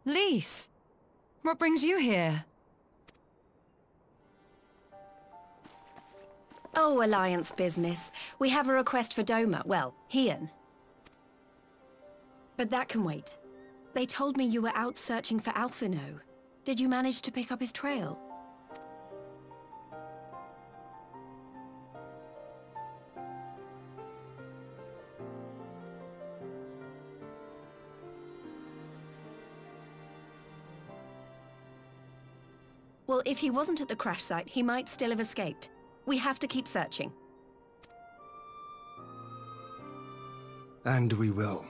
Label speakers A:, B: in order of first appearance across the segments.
A: Lise, what brings you here?
B: Oh, Alliance business. We have a request for Doma. Well, Hien. But that can wait. They told me you were out searching for Alphino. Did you manage to pick up his trail? Well, if he wasn't at the crash site, he might still have escaped. We have to keep searching.
C: And we will.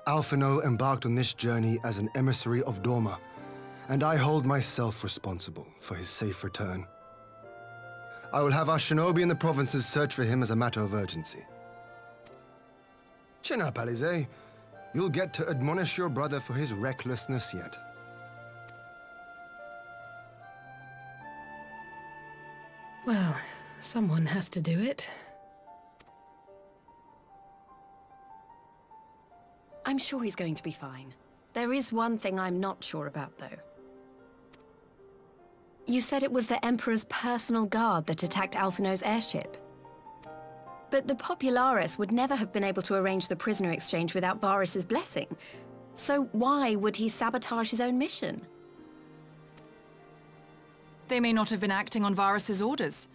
C: Alphino embarked on this journey as an emissary of Doma, and I hold myself responsible for his safe return. I will have our shinobi in the provinces search for him as a matter of urgency. Chin up, Alize. You'll get to admonish your brother for his recklessness yet.
D: Well, someone has to do it.
B: I'm sure he's going to be fine. There is one thing I'm not sure about, though. You said it was the Emperor's personal guard that attacked Alphino's airship. But the Popularis would never have been able to arrange the prisoner exchange without Varus's blessing. So why would he sabotage his own mission?
A: They may not have been acting on Varus's orders.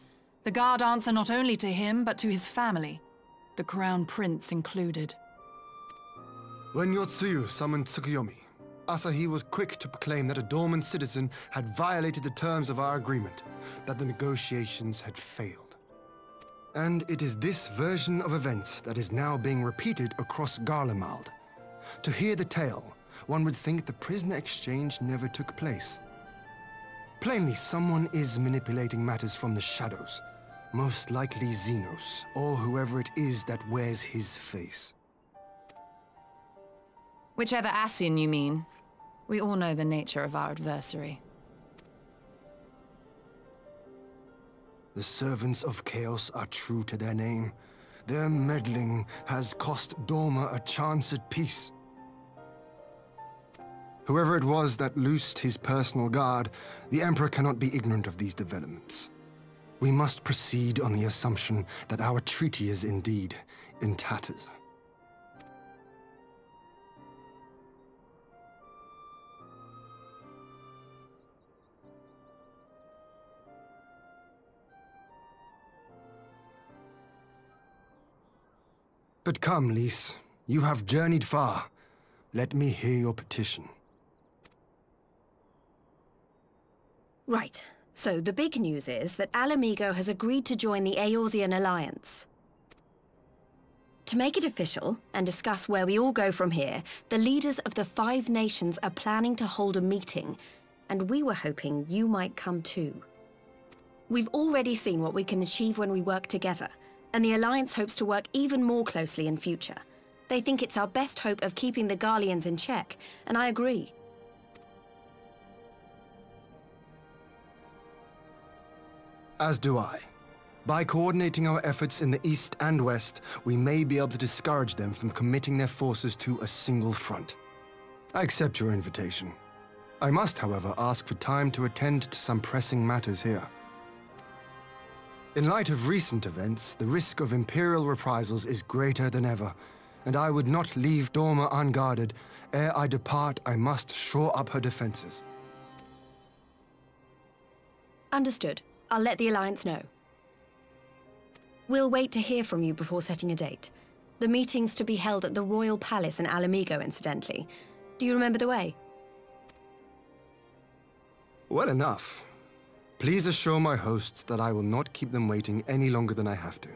A: The guard answer not only to him, but to his family, the Crown Prince included.
C: When Yotsuyu summoned Tsukuyomi, Asahi was quick to proclaim that a dormant citizen had violated the terms of our agreement, that the negotiations had failed. And it is this version of events that is now being repeated across Garlemald. To hear the tale, one would think the prisoner exchange never took place. Plainly, someone is manipulating matters from the shadows, most likely Xenos, or whoever it is that wears his face.
A: Whichever Ascian you mean. We all know the nature of our adversary.
C: The servants of chaos are true to their name. Their meddling has cost Doma a chance at peace. Whoever it was that loosed his personal guard, the Emperor cannot be ignorant of these developments. We must proceed on the assumption that our treaty is indeed in tatters. But come, Lise. You have journeyed far. Let me hear your petition.
B: Right. So the big news is that Alamigo has agreed to join the Eorzean Alliance. To make it official, and discuss where we all go from here, the leaders of the 5 nations are planning to hold a meeting, and we were hoping you might come too. We've already seen what we can achieve when we work together, and the Alliance hopes to work even more closely in future. They think it's our best hope of keeping the Garleans in check, and I agree.
C: As do I. By coordinating our efforts in the east and west, we may be able to discourage them from committing their forces to a single front. I accept your invitation. I must, however, ask for time to attend to some pressing matters here. In light of recent events, the risk of Imperial reprisals is greater than ever, and I would not leave Doma unguarded. Ere I depart, I must shore up her defenses.
B: Understood. I'll let the Alliance know. We'll wait to hear from you before setting a date. The meeting's to be held at the Royal Palace in Alamigo, incidentally. Do you remember the way?
C: Well enough. Please assure my hosts that I will not keep them waiting any longer than I have to.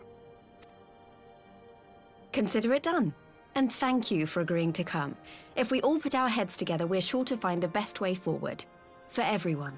B: Consider it done. And thank you for agreeing to come. If we all put our heads together, we're sure to find the best way forward. For everyone.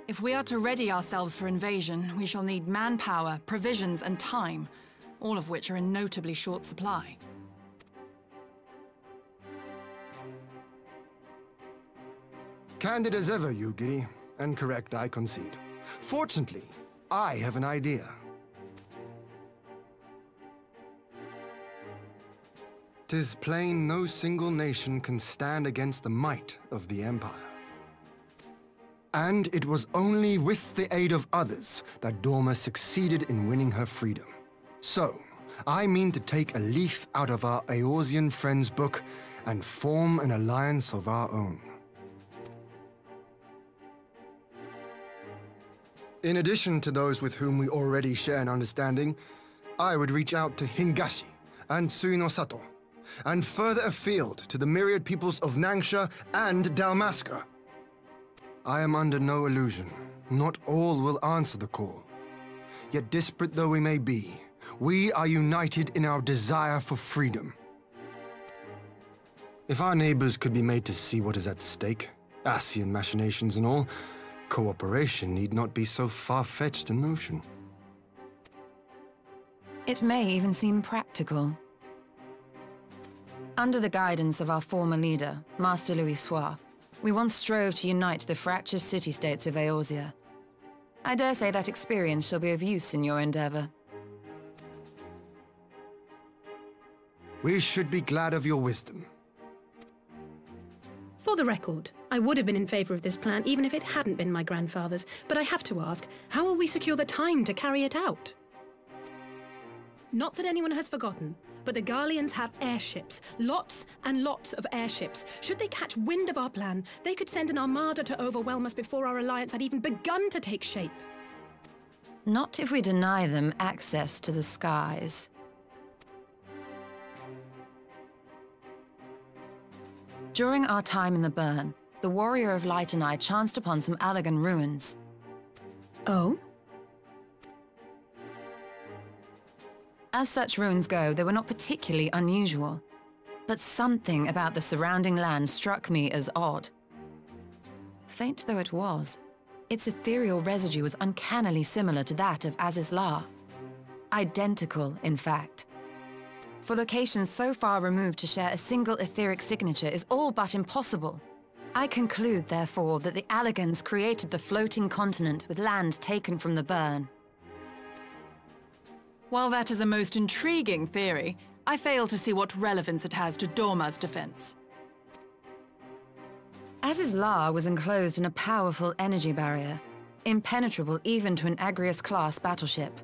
A: If we are to ready ourselves for invasion, we shall need manpower, provisions, and time, all of which are in notably short supply.
C: Candid as ever, you giddy, and correct, I concede. Fortunately, I have an idea. 'Tis plain no single nation can stand against the might of the Empire. And it was only with the aid of others that Dorma succeeded in winning her freedom. So, I mean to take a leaf out of our Eorzean friends' book and form an alliance of our own. In addition to those with whom we already share an understanding, I would reach out to Hingashi and Suinosato, and further afield to the myriad peoples of Nangsha and Dalmasca. I am under no illusion. Not all will answer the call. Yet disparate though we may be, we are united in our desire for freedom. If our neighbors could be made to see what is at stake, Ascian machinations and all, cooperation need not be so far-fetched a notion.
E: It may even seem practical. Under the guidance of our former leader, Master Louis Soir, we once strove to unite the fractious city-states of Eorzea. I dare say that experience shall be of use in your endeavor.
C: We should be glad of your wisdom.
D: For the record, I would have been in favor of this plan even if it hadn't been my grandfather's, but I have to ask, how will we secure the time to carry it out? Not that anyone has forgotten, but the Garleans have airships. Lots and lots of airships. Should they catch wind of our plan, they could send an armada to overwhelm us before our alliance had even begun to take shape.
E: Not if we deny them access to the skies. During our time in the Burn, the Warrior of Light and I chanced upon some Allagan ruins.
D: Oh?
E: As such ruins go, they were not particularly unusual, but something about the surrounding land struck me as odd. Faint though it was, its ethereal residue was uncannily similar to that of Azizlar. Identical, in fact. For locations so far removed to share a single etheric signature is all but impossible. I conclude, therefore, that the Allagans created the floating continent with land taken from the Burn.
A: While that is a most intriguing theory, I fail to see what relevance it has to Dorma's defense.
E: Azizlar was enclosed in a powerful energy barrier, impenetrable even to an Agrias-class battleship.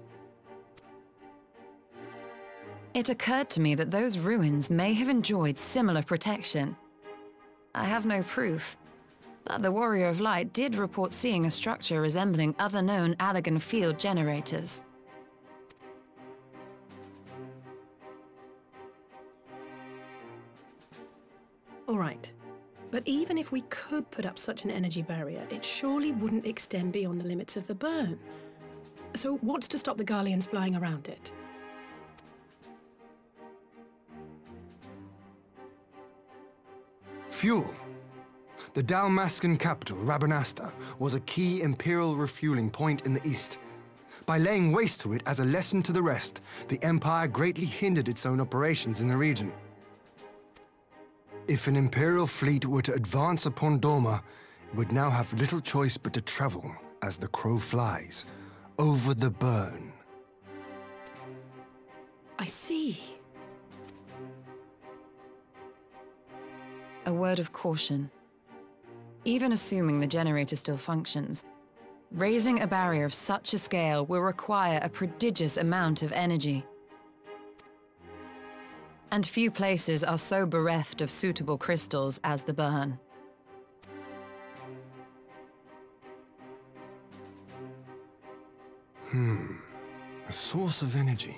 E: It occurred to me that those ruins may have enjoyed similar protection. I have no proof, but the Warrior of Light did report seeing a structure resembling other known Allagan field generators.
D: All right. But even if we could put up such an energy barrier, it surely wouldn't extend beyond the limits of the Burn. So what's to stop the Garleans flying around it?
C: Fuel. The Dalmascan capital, Rabanasta, was a key Imperial refueling point in the east. By laying waste to it as a lesson to the rest, the Empire greatly hindered its own operations in the region. If an Imperial fleet were to advance upon Dorma, it would now have little choice but to travel, as the crow flies, over the Burn.
D: I see.
E: A word of caution. Even assuming the generator still functions, raising a barrier of such a scale will require a prodigious amount of energy. And few places are so bereft of suitable crystals as the Burn.
C: A source of energy.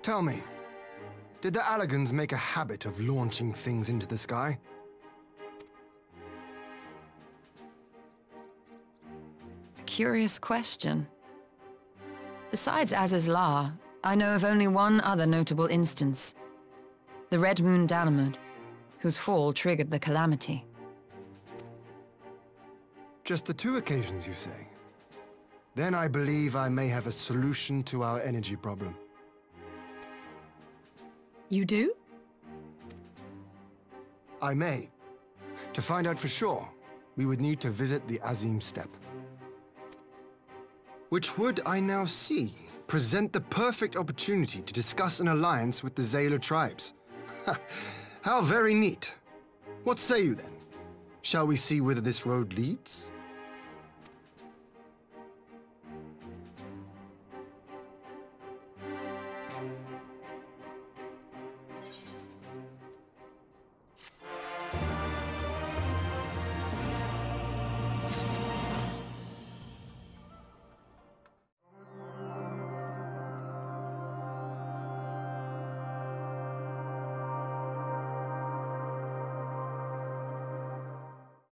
C: Tell me, did the Allagans make a habit of launching things into the sky?
E: A curious question. Besides Azizlar, I know of only one other notable instance. The Red Moon Dalamud, whose fall triggered the calamity.
C: Just the 2 occasions, you say? Then I believe I may have a solution to our energy problem.
D: You do?
C: I may. To find out for sure, we would need to visit the Azim Steppe. Which would, I now see, present the perfect opportunity to discuss an alliance with the Zayla tribes. How very neat. What say you then? Shall we see whither this road leads?